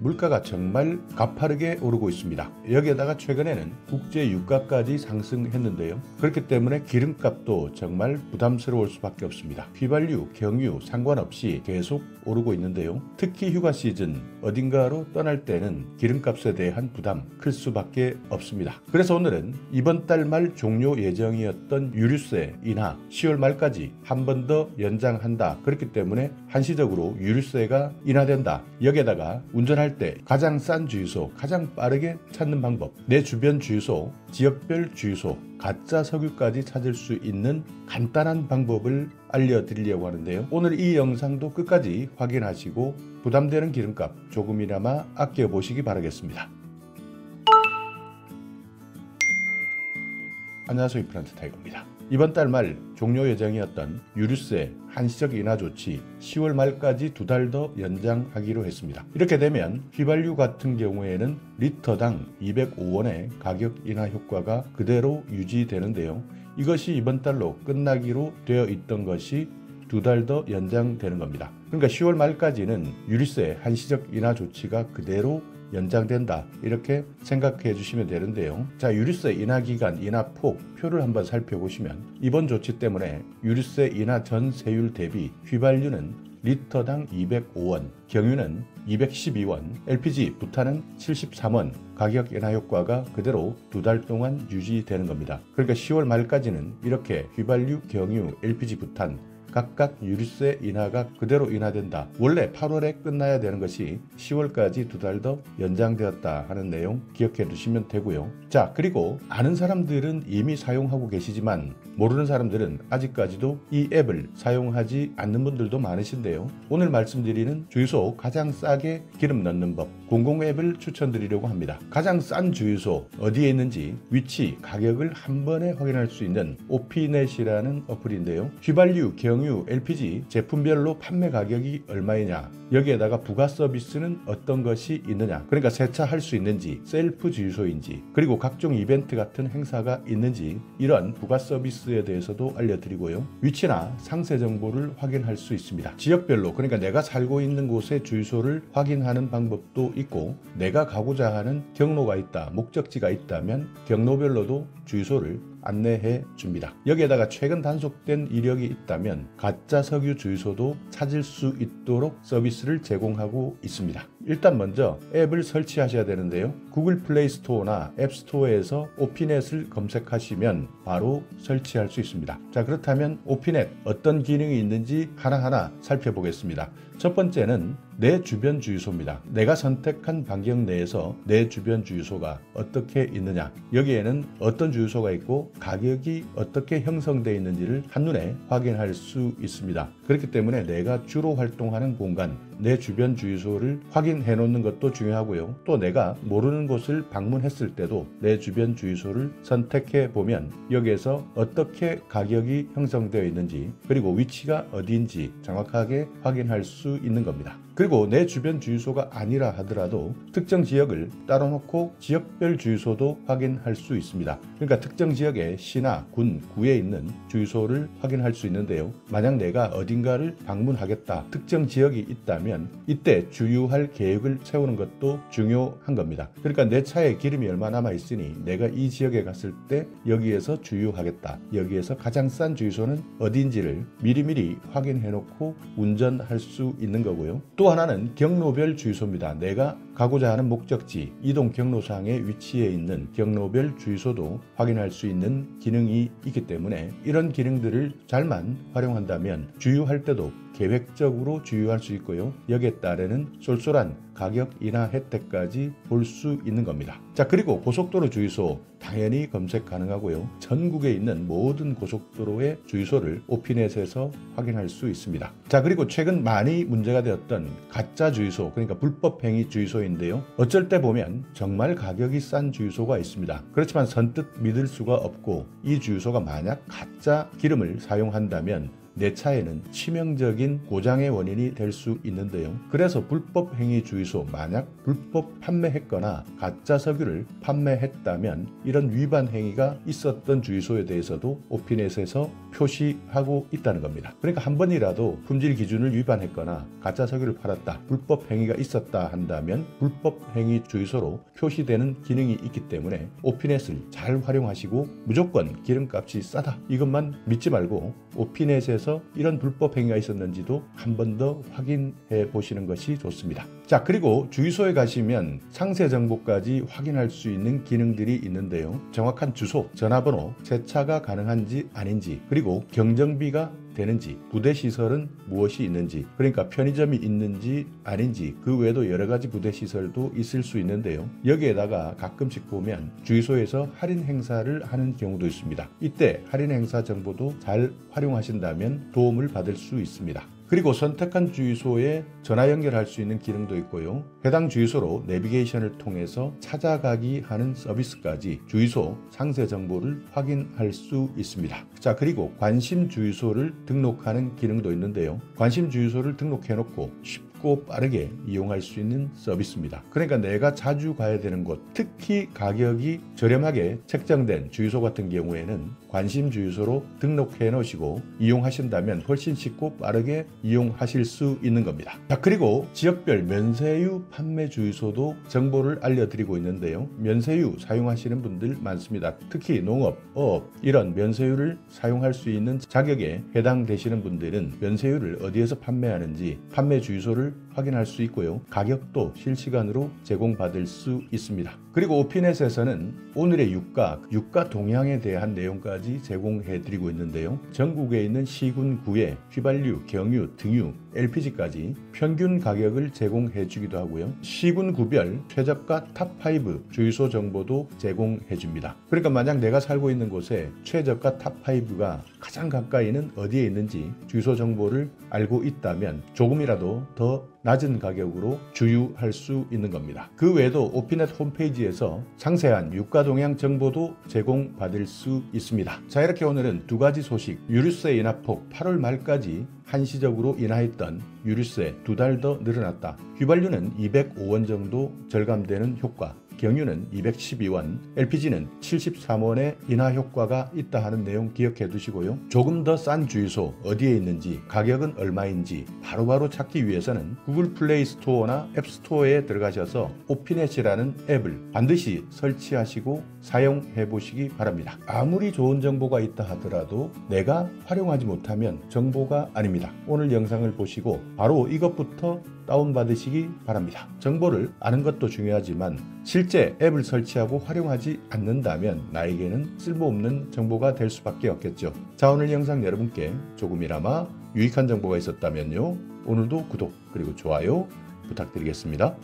물가가 정말 가파르게 오르고 있습니다. 여기에다가 최근에는 국제 유가까지 상승했는데요. 그렇기 때문에 기름값도 정말 부담스러울 수밖에 없습니다. 휘발유, 경유 상관없이 계속 오르고 있는데요. 특히 휴가 시즌 어딘가로 떠날 때는 기름값에 대한 부담 클 수밖에 없습니다. 그래서 오늘은 이번 달 말 종료 예정이었던 유류세 인하 10월 말까지 한 번 더 연장한다. 그렇기 때문에 한시적으로 유류세가 인하된다. 여기에다가 운전할 때 가장 싼 주유소, 가장 빠르게 찾는 방법, 내 주변 주유소, 지역별 주유소, 가짜 석유까지 찾을 수 있는 간단한 방법을 알려드리려고 하는데요. 오늘 이 영상도 끝까지 확인하시고 부담되는 기름값 조금이나마 아껴보시기 바라겠습니다. 안녕하세요. 임플란트 타이거입니다. 이번 달 말 종료 예정이었던 유류세 한시적 인하 조치 10월 말까지 2달 더 연장하기로 했습니다. 이렇게 되면 휘발유 같은 경우에는 리터당 205원의 가격 인하 효과가 그대로 유지되는데요. 이것이 이번 달로 끝나기로 되어 있던 것이 2달 더 연장되는 겁니다. 그러니까 10월 말까지는 유류세 한시적 인하 조치가 그대로 연장된다, 이렇게 생각해 주시면 되는데요. 자, 유류세 인하 기간, 인하 폭 표를 한번 살펴보시면 이번 조치 때문에 유류세 인하 전 세율 대비 휘발유는 리터당 205원, 경유는 212원, LPG 부탄은 73원 가격 인하 효과가 그대로 2달 동안 유지되는 겁니다. 그러니까 10월 말까지는 이렇게 휘발유, 경유, LPG 부탄 각각 유류세 인하가 그대로 인하된다. 원래 8월에 끝나야 되는 것이 10월까지 2달 더 연장되었다 하는 내용 기억해 두시면 되고요. 자, 그리고 아는 사람들은 이미 사용하고 계시지만 모르는 사람들은 아직까지도 이 앱을 사용하지 않는 분들도 많으신데요. 오늘 말씀드리는 주유소 가장 싸게 기름 넣는 법, 공공 앱을 추천드리려고 합니다. 가장 싼 주유소 어디에 있는지 위치, 가격을 한 번에 확인할 수 있는 오피넷이라는 어플인데요. 휘발유, 경유, LPG 제품별로 판매 가격이 얼마이냐, 여기에다가 부가 서비스는 어떤 것이 있느냐, 그러니까 세차할 수 있는지, 셀프 주유소인지, 그리고 각종 이벤트 같은 행사가 있는지 이런 부가 서비스에 대해서도 알려드리고요. 위치나 상세 정보를 확인할 수 있습니다. 지역별로, 그러니까 내가 살고 있는 곳의 주유소를 확인하는 방법도 있고, 내가 가고자 하는 경로가 있다, 목적지가 있다면 경로별로도 주유소를 안내해 줍니다. 여기에다가 최근 단속된 이력이 있다면 가짜 석유 주유소도 찾을 수 있도록 서비스를 제공하고 있습니다. 일단 먼저 앱을 설치하셔야 되는데요. 구글 플레이 스토어나 앱 스토어에서 오피넷을 검색하시면 바로 설치할 수 있습니다. 자, 그렇다면 오피넷 어떤 기능이 있는지 하나하나 살펴보겠습니다. 첫 번째는 내 주변 주유소입니다. 내가 선택한 반경 내에서 내 주변 주유소가 어떻게 있느냐, 여기에는 어떤 주유소가 있고 가격이 어떻게 형성되어 있는지를 한눈에 확인할 수 있습니다. 그렇기 때문에 내가 주로 활동하는 공간, 내 주변 주유소를 확인해 놓는 것도 중요하고요. 또 내가 모르는 곳을 방문했을 때도 내 주변 주유소를 선택해 보면 여기에서 어떻게 가격이 형성되어 있는지, 그리고 위치가 어디인지 정확하게 확인할 수 있는 겁니다. 그리고 내 주변 주유소가 아니라 하더라도 특정 지역을 따로 놓고 지역별 주유소도 확인할 수 있습니다. 그러니까 특정 지역의 시나 군, 구에 있는 주유소를 확인할 수 있는데요. 만약 내가 어딘가를 방문하겠다, 특정 지역이 있다면 이때 주유할 계획을 세우는 것도 중요한 겁니다. 그러니까 내 차에 기름이 얼마 남아 있으니 내가 이 지역에 갔을 때 여기에서 주유하겠다, 여기에서 가장 싼 주유소는 어딘지를 미리미리 확인해 놓고 운전할 수 있는 거고요. 또 하나는 경로별 주유소입니다. 내가 가고자 하는 목적지, 이동 경로상에 위치해 있는 경로별 주유소도 확인할 수 있는 기능이 있기 때문에 이런 기능들을 잘만 활용한다면 주유할 때도 계획적으로 주유할 수 있고요. 여기에 따르는 쏠쏠한 가격 인하 혜택까지 볼 수 있는 겁니다. 자, 그리고 고속도로 주유소 당연히 검색 가능하고요. 전국에 있는 모든 고속도로의 주유소를 오피넷에서 확인할 수 있습니다. 자, 그리고 최근 많이 문제가 되었던 가짜 주유소, 그러니까 불법 행위 주유소인데요. 어쩔 때 보면 정말 가격이 싼 주유소가 있습니다. 그렇지만 선뜻 믿을 수가 없고, 이 주유소가 만약 가짜 기름을 사용한다면 내 차에는 치명적인 고장의 원인이 될 수 있는데요. 그래서 불법 행위 주유소, 만약 불법 판매했거나 가짜 석유를 판매했다면 이런 위반 행위가 있었던 주유소에 대해서도 오피넷에서 표시하고 있다는 겁니다. 그러니까 한 번이라도 품질 기준을 위반했거나 가짜 석유를 팔았다, 불법 행위가 있었다 한다면 불법 행위 주유소로 표시되는 기능이 있기 때문에 오피넷을 잘 활용하시고 무조건 기름값이 싸다 이것만 믿지 말고 오피넷에서 이런 불법 행위가 있었는지도 한 번 더 확인해 보시는 것이 좋습니다. 자, 그리고 주유소에 가시면 상세 정보까지 확인할 수 있는 기능들이 있는데요. 정확한 주소, 전화번호, 세차가 가능한지 아닌지, 그리고 경정비가 되는지, 부대 시설은 무엇이 있는지, 그러니까 편의점이 있는지 아닌지, 그 외에도 여러 가지 부대 시설도 있을 수 있는데요. 여기에다가 가끔씩 보면 주유소에서 할인 행사를 하는 경우도 있습니다. 이때 할인 행사 정보도 잘 활용하신다면 도움을 받을 수 있습니다. 그리고 선택한 주유소에 전화 연결할 수 있는 기능도 있고요. 해당 주유소로 내비게이션을 통해서 찾아가기 하는 서비스까지 주유소 상세 정보를 확인할 수 있습니다. 자, 그리고 관심 주유소를 등록하는 기능도 있는데요. 관심 주유소를 등록해놓고 쉽고 빠르게 이용할 수 있는 서비스입니다. 그러니까 내가 자주 가야 되는 곳, 특히 가격이 저렴하게 책정된 주유소 같은 경우에는 관심 주유소로 등록해 놓으시고 이용하신다면 훨씬 쉽고 빠르게 이용하실 수 있는 겁니다. 자, 그리고 지역별 면세유 판매 주유소도 정보를 알려드리고 있는데요. 면세유 사용하시는 분들 많습니다. 특히 농업, 어업 이런 면세유를 사용할 수 있는 자격에 해당되시는 분들은 면세유를 어디에서 판매하는지 판매 주유소를 확인할 수 있고요. 가격도 실시간으로 제공받을 수 있습니다. 그리고 오피넷에서는 오늘의 유가 동향에 대한 내용까지 제공해드리고 있는데요. 전국에 있는 시군, 구에, 휘발유, 경유, 등유, LPG까지 평균 가격을 제공해주기도 하고요. 시군 구별 최저가 탑5 주유소 정보도 제공해줍니다. 그러니까 만약 내가 살고 있는 곳에 최저가 탑5가 가장 가까이는 어디에 있는지 주유소 정보를 알고 있다면 조금이라도 더 낮은 가격으로 주유할 수 있는 겁니다. 그 외에도 오피넷 홈페이지에서 상세한 유가 동향 정보도 제공받을 수 있습니다. 자, 이렇게 오늘은 두 가지 소식, 유류세 인하폭 8월 말까지 한시적으로 인하했던 유류세 2달 더 늘어났다. 휘발유는 205원 정도 절감되는 효과, 경유는 212원, LPG는 73원의 인하 효과가 있다 하는 내용 기억해 두시고요. 조금 더 싼 주유소 어디에 있는지, 가격은 얼마인지 바로바로 찾기 위해서는 구글 플레이 스토어나 앱 스토어에 들어가셔서 오피넷이라는 앱을 반드시 설치하시고 사용해 보시기 바랍니다. 아무리 좋은 정보가 있다 하더라도 내가 활용하지 못하면 정보가 아닙니다. 오늘 영상을 보시고 바로 이것부터 다운받으시기 바랍니다. 정보를 아는 것도 중요하지만 실제 앱을 설치하고 활용하지 않는다면 나에게는 쓸모없는 정보가 될 수밖에 없겠죠. 자, 오늘 영상 여러분께 조금이나마 유익한 정보가 있었다면요. 오늘도 구독 그리고 좋아요 부탁드리겠습니다.